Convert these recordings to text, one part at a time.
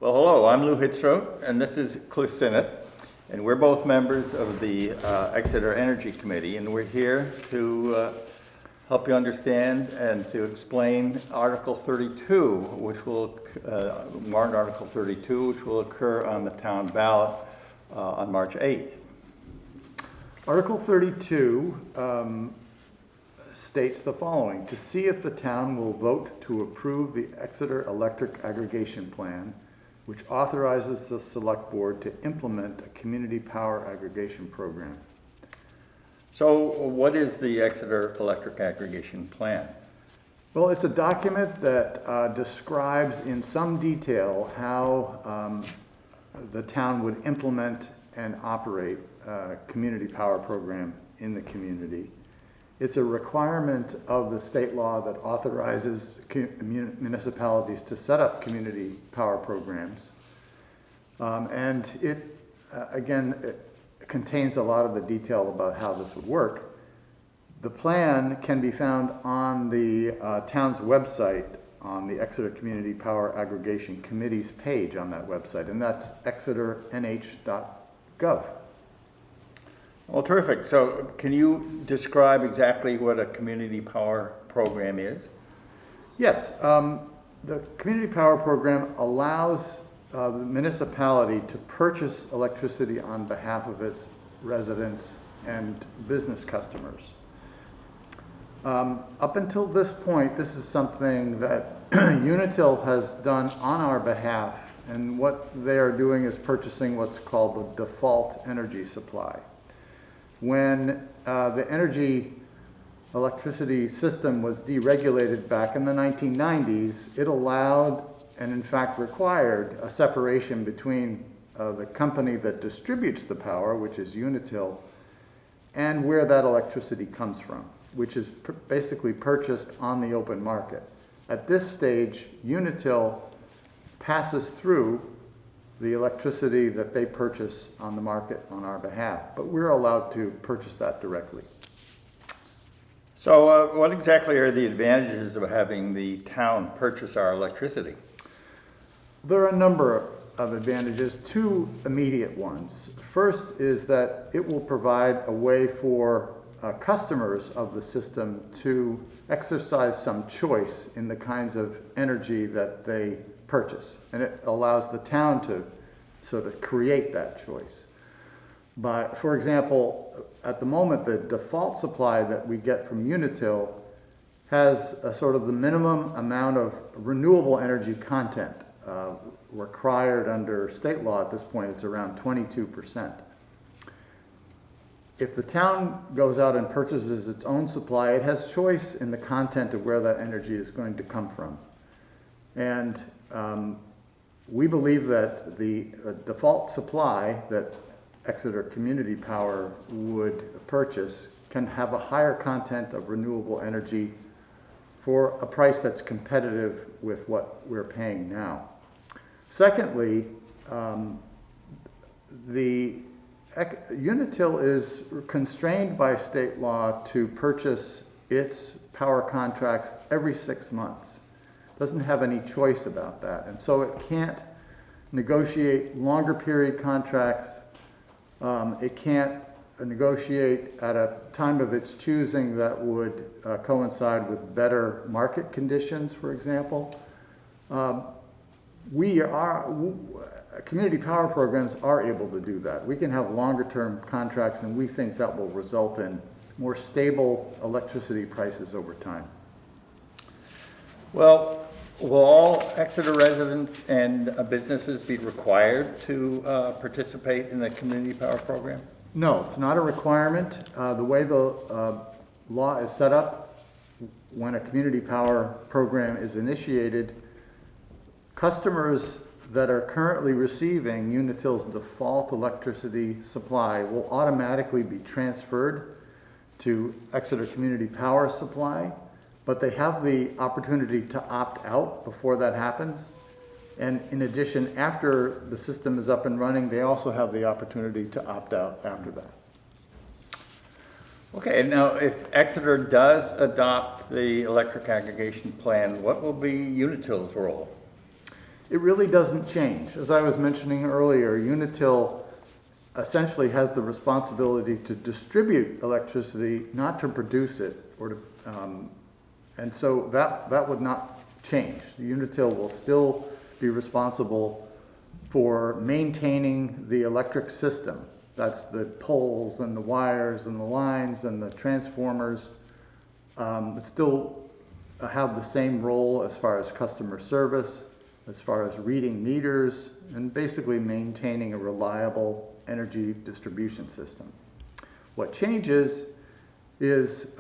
Well, hello, I'm Lou Hitzrot, and this is Cliff Sinnott, and we're both members of the Exeter Energy Committee, and we're here to help you understand and to explain Article 32, which will, warrant Article 32, which will occur on the town ballot on March 8th. Article 32 states the following: to see if the town will vote to approve the Exeter Electric Aggregation Plan, which authorizes the Select Board to implement a community power aggregation program. So what is the Exeter Electric Aggregation Plan? Well, it's a document that describes in some detail how the town would implement and operate a community power program in the community. It's a requirement of the state law that authorizes municipalities to set up community power programs. And it, again, it contains a lot of the detail about how this would work. The plan can be found on the town's website on the Exeter Community Power Aggregation Committee's page on that website, and that's exeternh.gov. Well, terrific. So can you describe exactly what a community power program is? Yes, the community power program allows the municipality to purchase electricity on behalf of its residents and business customers. Up until this point, this is something that Unitil has done on our behalf, and what they are doing is purchasing what's called the default energy supply. When the electricity system was deregulated back in the 1990s, it allowed and in fact required a separation between the company that distributes the power, which is Unitil, and where that electricity comes from, which is basically purchased on the open market. At this stage, Unitil passes through the electricity that they purchase on the market on our behalf, but we're allowed to purchase that directly. So what exactly are the advantages of having the town purchase our electricity? There are a number of advantages, two immediate ones. First is that it will provide a way for customers of the system to exercise some choice in the kinds of energy that they purchase, and it allows the town to sort of create that choice. But for example, at the moment, the default supply that we get from Unitil has a sort of the minimum amount of renewable energy content required under state law. At this point, it's around 22%. If the town goes out and purchases its own supply, it has choice in the content of where that energy is going to come from. And we believe that the default supply that Exeter Community Power would purchase can have a higher content of renewable energy for a price that's competitive with what we're paying now. Secondly, Unitil is constrained by state law to purchase its power contracts every 6 months. Doesn't have any choice about that, and so it can't negotiate longer period contracts. It can't negotiate at a time of its choosing that would coincide with better market conditions, for example. Community power programs are able to do that. We can have longer term contracts, and we think that will result in more stable electricity prices over time. Well, will all Exeter residents and businesses be required to participate in the community power program? No, it's not a requirement. The way the law is set up, when a community power program is initiated, customers that are currently receiving Unitil's default electricity supply will automatically be transferred to Exeter Community Power Supply, but they have the opportunity to opt out before that happens. And in addition, after the system is up and running, they also have the opportunity to opt out after that. Okay, now if Exeter does adopt the electric aggregation plan, what will be Unitil's role? it really doesn't change. As I was mentioning earlier, Unitil essentially has the responsibility to distribute electricity, not to produce it, or to, and so that would not change. Unitil will still be responsible for maintaining the electric system. That's the poles and the wires and the lines and the transformers. Still have the same role as far as customer service, as far as reading meters, and basically maintaining a reliable energy distribution system. What changes is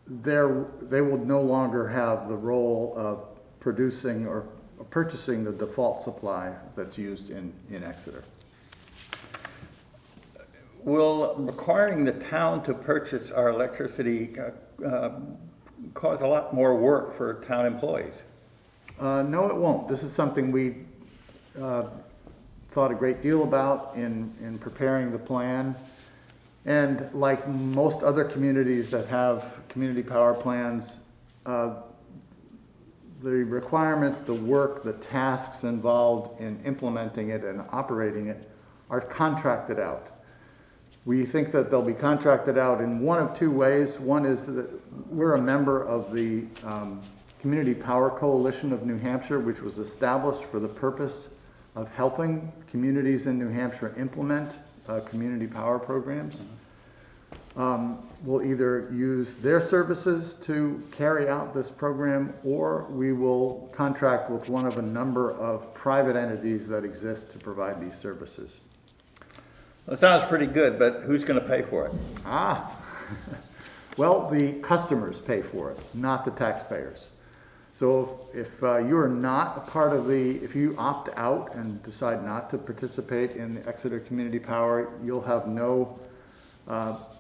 they will no longer have the role of producing or purchasing the default supply that's used in Exeter. Will requiring the town to purchase our electricity cause a lot more work for town employees? No, it won't. This is something we thought a great deal about in preparing the plan. And like most other communities that have community power plans, the requirements, the work, the tasks involved in implementing it and operating it are contracted out. We think that they'll be contracted out in one of two ways. One is that we're a member of the Community Power Coalition of New Hampshire, which was established for the purpose of helping communities in New Hampshire implement community power programs. We'll either use their services to carry out this program, or we will contract with one of a number of private entities that exist to provide these services. Well, it sounds pretty good, but who's going to pay for it? Well, the customers pay for it, not the taxpayers. So if you're not a part of if you opt out and decide not to participate in the Exeter Community Power, you'll have no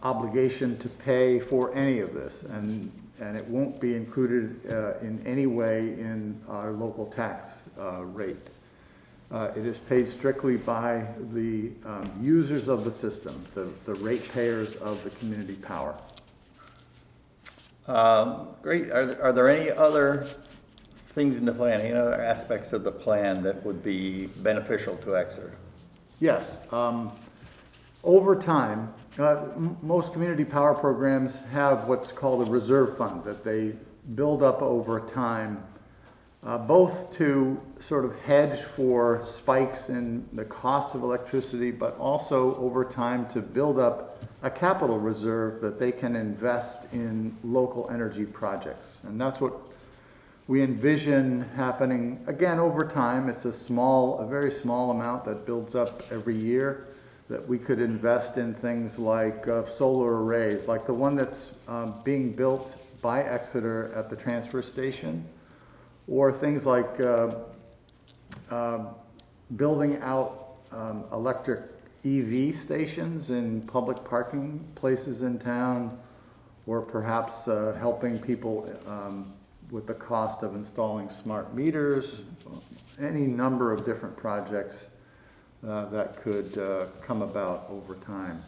obligation to pay for any of this, and it won't be included in any way in our local tax rate. It is paid strictly by the users of the system, the ratepayers of the community power. Great. Are there any other things in the plan, any other aspects of the plan that would be beneficial to Exeter? Yes. Over time, most community power programs have what's called a reserve fund that they build up over time, both to sort of hedge for spikes in the cost of electricity, but also over time to build up a capital reserve that they can invest in local energy projects. And that's what we envision happening again over time. It's a very small amount that builds up every year that we could invest in things like solar arrays, like the one that's being built by Exeter at the transfer station, or things like building out electric EV stations in public parking places in town, or perhaps helping people with the cost of installing smart meters, any number of different projects that could come about over time.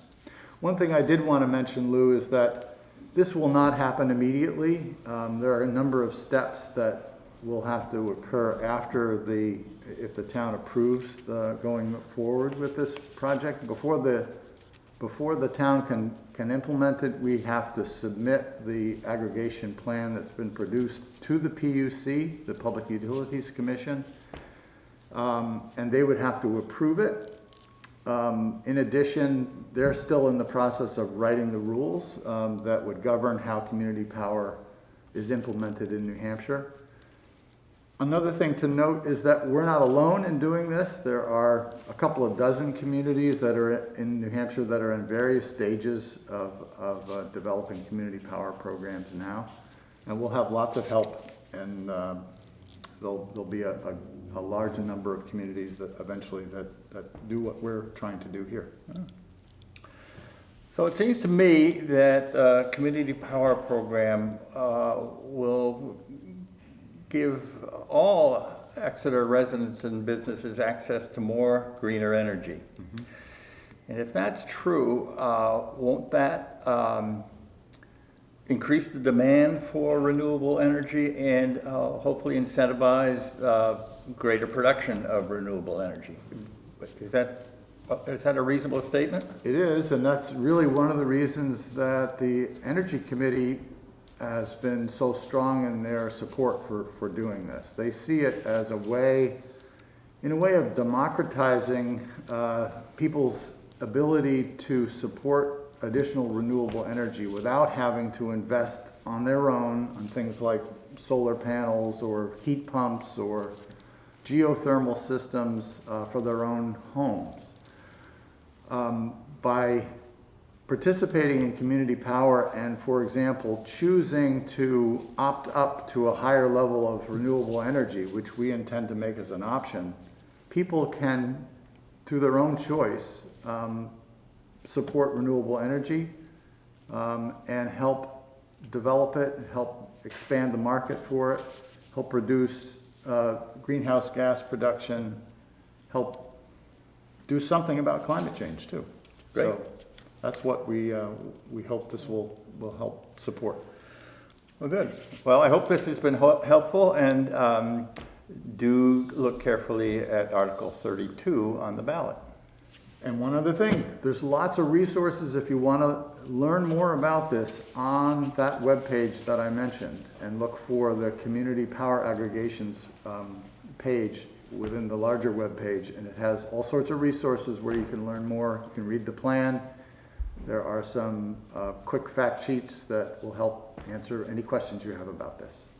One thing I did want to mention, Lou, is that this will not happen immediately. There are a number of steps that will have to occur after if the town approves going forward with this project. Before the town can implement it, we have to submit the aggregation plan that's been produced to the PUC, the Public Utilities Commission, and they would have to approve it. In addition, they're still in the process of writing the rules that would govern how community power is implemented in New Hampshire. Another thing to note is that we're not alone in doing this. There are a couple of dozen communities that are in New Hampshire that are in various stages of developing community power programs now. And we'll have lots of help, and there'll be a large number of communities that eventually that do what we're trying to do here. So it seems to me that community power program will give all Exeter residents and businesses access to more greener energy. Mm-hmm. And if that's true, won't that increase the demand for renewable energy and hopefully incentivize greater production of renewable energy. Is that a reasonable statement? It is, and that's really one of the reasons that the Energy Committee has been so strong in their support for doing this. They see it as a way, in a way of democratizing people's ability to support additional renewable energy without having to invest on their own on things like solar panels or heat pumps or geothermal systems for their own homes. By participating in community power and, for example, choosing to opt up to a higher level of renewable energy, which we intend to make as an option, people can, through their own choice, support renewable energy and help develop it, help expand the market for it, help reduce greenhouse gas production, help do something about climate change too. Great. So that's what we hope this will help support. Well, good. Well, I hope this has been helpful, and do look carefully at Article 32 on the ballot. And one other thing, there's lots of resources if you want to learn more about this on that webpage that I mentioned, and look for the Community Power Aggregations page within the larger webpage, and it has all sorts of resources where you can learn more. You can read the plan. There are some quick fact sheets that will help answer any questions you have about this.